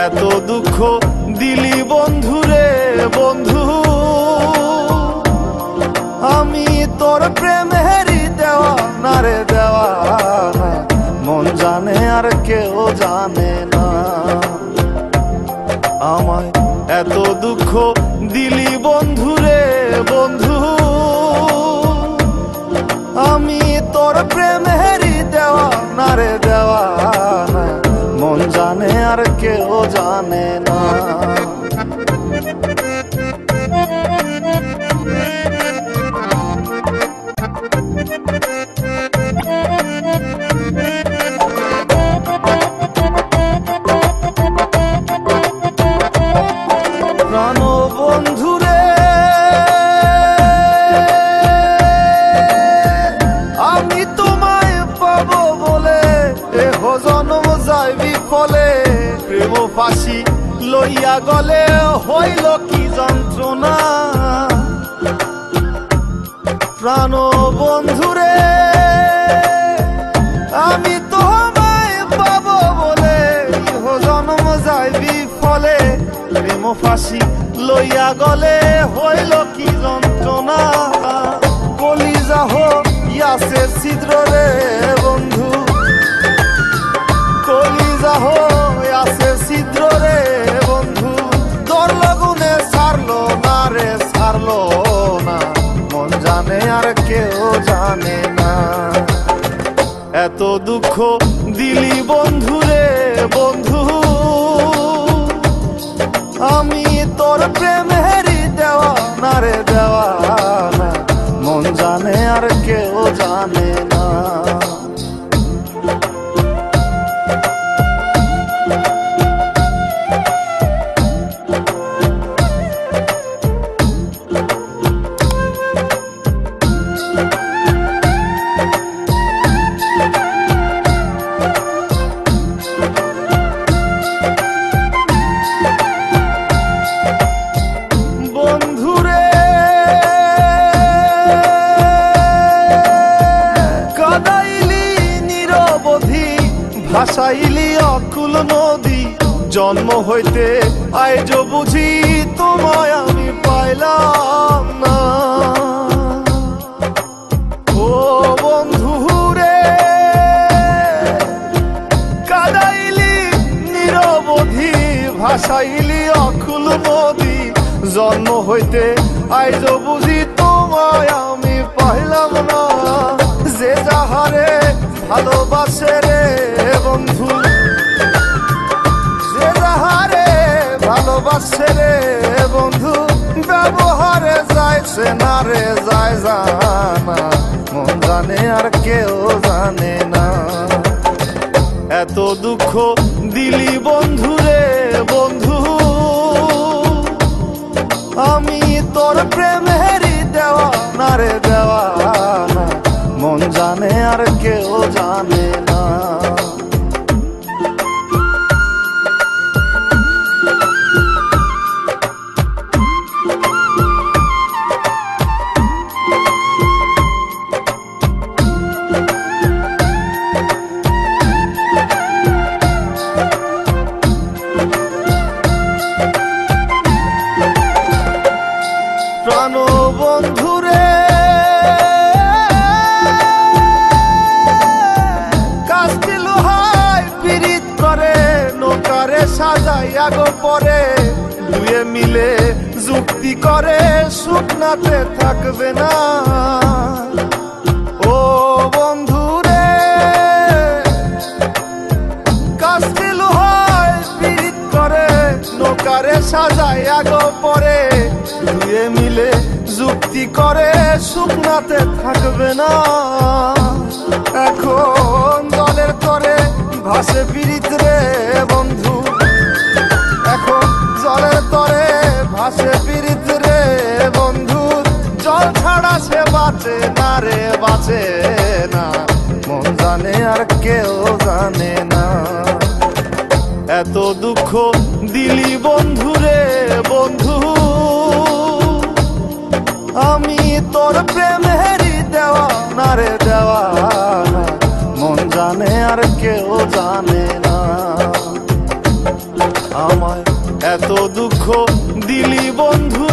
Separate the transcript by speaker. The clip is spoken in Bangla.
Speaker 1: এত দুঃখ দিলি বন্ধুরে বন্ধু, আমি তোর প্রেমেরই দেওয়া না রে দেওয়া না, মন জানে আর কেউ জানে না। আমায় এত দুঃখ দিলি বন্ধুরে বন্ধু, আমি তোর প্রেমেরই দেওয়া না রে দেওয়া না, মন জানে আর কেউ জানে না। প্রাণ বন্ধুরে আমি তোমায় পাবো বলে এহ জন্ম যায় বিফলে, প্রেম ফাঁসি লইয়া গলে হইল কি যন্ত্রণা। প্রাণ বন্ধুরে আমি তোমায় পাবো বলে এহ জন্ম যায় বিফলে, প্রেম ফাঁসি লইয়া গলে হইল কি যন্ত্রণা। কলিজা হইয়াছে ছিদ্র রে বন্ধু, কলিজা হইয়াছে ছিদ্র রে বন্ধু, তোর লগুনে ছাড়লো না রে ছাড়লো না, মন জানে আর কেউ জানে না। এত দুঃখ দিলি বন্ধুরে বন্ধু, আমি তোর প্রেমেরই দেওয়া না রে দেওয়া না, মন জানে আর কেউ জানে না। ভাসাইলি অকুল নদী, জন্ম হইতে আইজ বুঝি তোমায় আমি পাইলাম না। ও বন্ধু রে কাদাইলি নিরবধি, ভাসাইলি অকুল নদী, জন্ম হইতে আইজ বুঝি তোমায় আমি পাইলাম না। যে যাহারে ভালোবাসে রে বন্ধু, যে যাহারে ভালোবাসে রে বন্ধু, ব্যবহারে যাইছে না রে যায় জানা, মন জানে আর কেউ জানে না। এত দুঃখ দিলি বন্ধুরে বন্ধু, আমি তোর প্রেমেরই দেওয়া না রে দেওয়া না, মন জানে আর কেউ জানে না। প্রাণ বন্ধুরে সাজাইয়া গো পরে দুয়ে মিলে যুক্তি করে শুকনাতে থাকবে না। ও বন্ধু রে কাস্তে লোহায় পীড়িত করে নৌকারে সাজাইয়া গো পরে দুয়ে মিলে দিলে যুক্তি করে শুকনাতে থাকবে না। এখন জলের তরে ভাসে পীড়িত রে বন্ধু, এখন জলের তরে ভাসে পীড়িত রে বন্ধু। জল ছাড়া সে বাঁচে না রে, বাঁচে না, মন জানে আর কেউ জানে না। এত দুঃখ দিলি বন্ধু রে বন্ধু, আমি তোর প্রেমেরই দেওয়া না রে, দেওয়া না, মন জানে আর কেউ জানে না। আমায় এত দুঃখ দিলি বন্ধু